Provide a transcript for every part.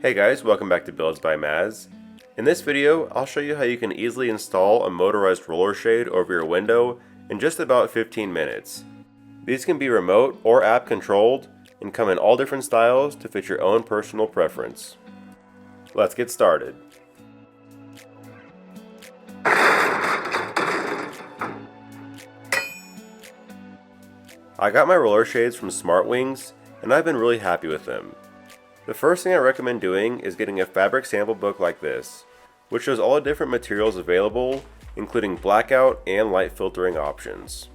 Hey guys, welcome back to Builds by Maz. In this video, I'll show you how you can easily install a motorized roller shade over your window in just about 15 minutes. These can be remote or app controlled and come in all different styles to fit your own personal preference. Let's get started. I got my roller shades from SmartWings and I've been really happy with them. The first thing I recommend doing is getting a fabric sample book like this, which shows all the different materials available, including blackout and light filtering options.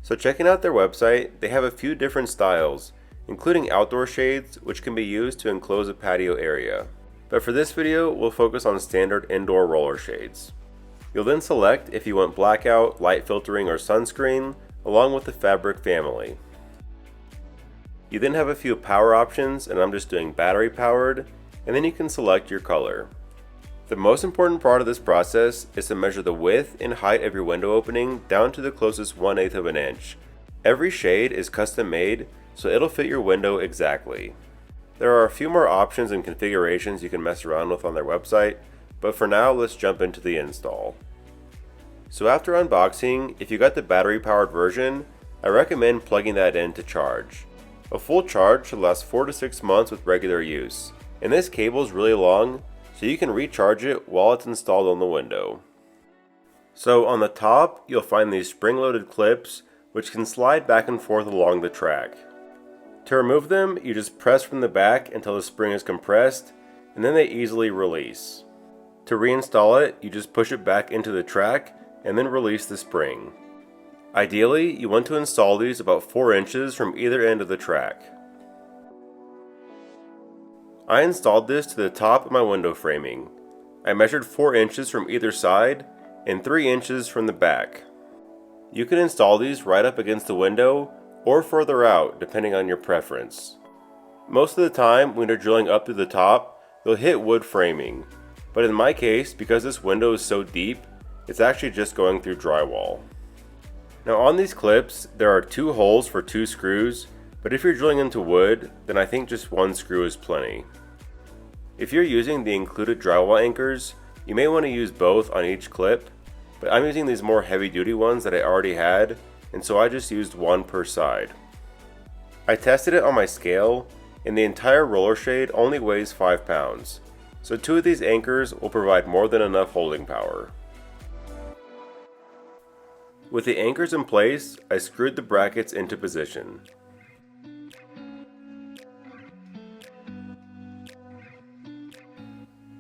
So checking out their website, they have a few different styles, including outdoor shades which can be used to enclose a patio area. But for this video, we'll focus on standard indoor roller shades. You'll then select if you want blackout, light filtering, or sunscreen, along with the fabric family. You then have a few power options, and I'm just doing battery powered, and then you can select your color. The most important part of this process is to measure the width and height of your window opening down to the closest 1/8 of an inch. Every shade is custom made, so it'll fit your window exactly. There are a few more options and configurations you can mess around with on their website, but for now let's jump into the install. So after unboxing, if you got the battery powered version, I recommend plugging that in to charge. A full charge should last 4 to 6 months with regular use, and this cable is really long, so you can recharge it while it's installed on the window. So on the top, you'll find these spring-loaded clips which can slide back and forth along the track. To remove them, you just press from the back until the spring is compressed, and then they easily release. To reinstall it, you just push it back into the track and then release the spring. Ideally, you want to install these about 4 inches from either end of the track. I installed this to the top of my window framing. I measured 4 inches from either side and 3 inches from the back. You can install these right up against the window or further out depending on your preference. Most of the time when you're drilling up to the top, you'll hit wood framing, but in my case, because this window is so deep, it's actually just going through drywall. Now on these clips, there are 2 holes for 2 screws, but if you're drilling into wood, then I think just 1 screw is plenty. If you're using the included drywall anchors, you may want to use both on each clip, but I'm using these more heavy duty ones that I already had, and so I just used 1 per side. I tested it on my scale, and the entire roller shade only weighs 5 pounds, so 2 of these anchors will provide more than enough holding power. With the anchors in place, I screwed the brackets into position.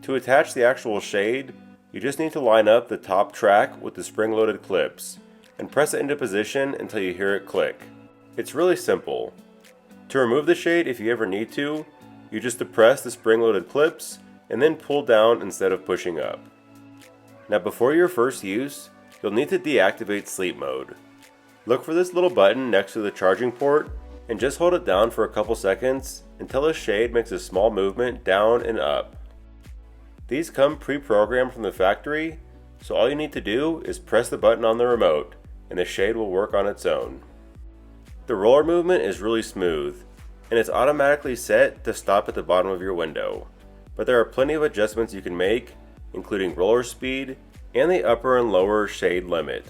To attach the actual shade, you just need to line up the top track with the spring-loaded clips and press it into position until you hear it click. It's really simple. To remove the shade if you ever need to, you just depress the spring-loaded clips and then pull down instead of pushing up. Now before your first use, you'll need to deactivate sleep mode. Look for this little button next to the charging port and just hold it down for a couple seconds until the shade makes a small movement down and up. These come pre-programmed from the factory, so all you need to do is press the button on the remote and the shade will work on its own. The roller movement is really smooth and it's automatically set to stop at the bottom of your window, but there are plenty of adjustments you can make, including roller speed and the upper and lower shade limit.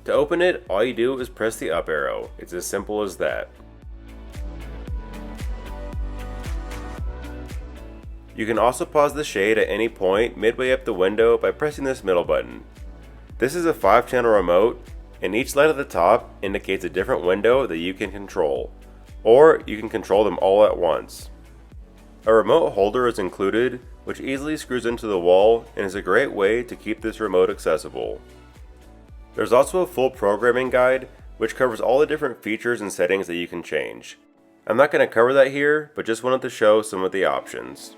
To open it, all you do is press the up arrow. It's as simple as that. You can also pause the shade at any point midway up the window by pressing this middle button. This is a 5-channel remote, and each light at the top indicates a different window that you can control, or you can control them all at once. A remote holder is included, which easily screws into the wall and is a great way to keep this remote accessible. There's also a full programming guide which covers all the different features and settings that you can change. I'm not going to cover that here, but just wanted to show some of the options.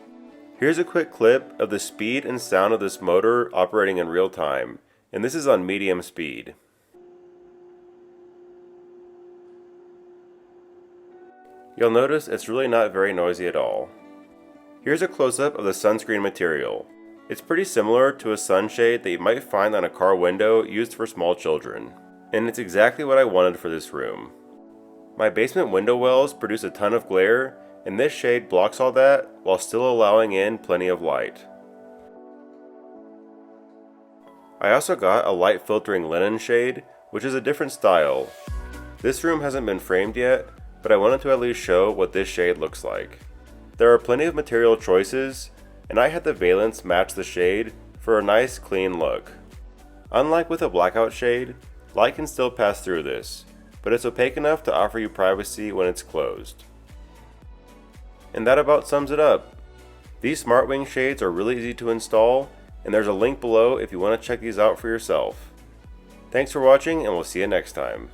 Here's a quick clip of the speed and sound of this motor operating in real time, and this is on medium speed. You'll notice it's really not very noisy at all. Here's a close-up of the sunscreen material. It's pretty similar to a sunshade that you might find on a car window used for small children. And it's exactly what I wanted for this room. My basement window wells produce a ton of glare, and this shade blocks all that while still allowing in plenty of light. I also got a light filtering linen shade, which is a different style. This room hasn't been framed yet, but I wanted to at least show what this shade looks like. There are plenty of material choices, and I had the valence match the shade for a nice clean look. Unlike with a blackout shade, light can still pass through this, but it's opaque enough to offer you privacy when it's closed. And that about sums it up. These SmartWings shades are really easy to install, and there's a link below if you want to check these out for yourself. Thanks for watching, and we'll see you next time.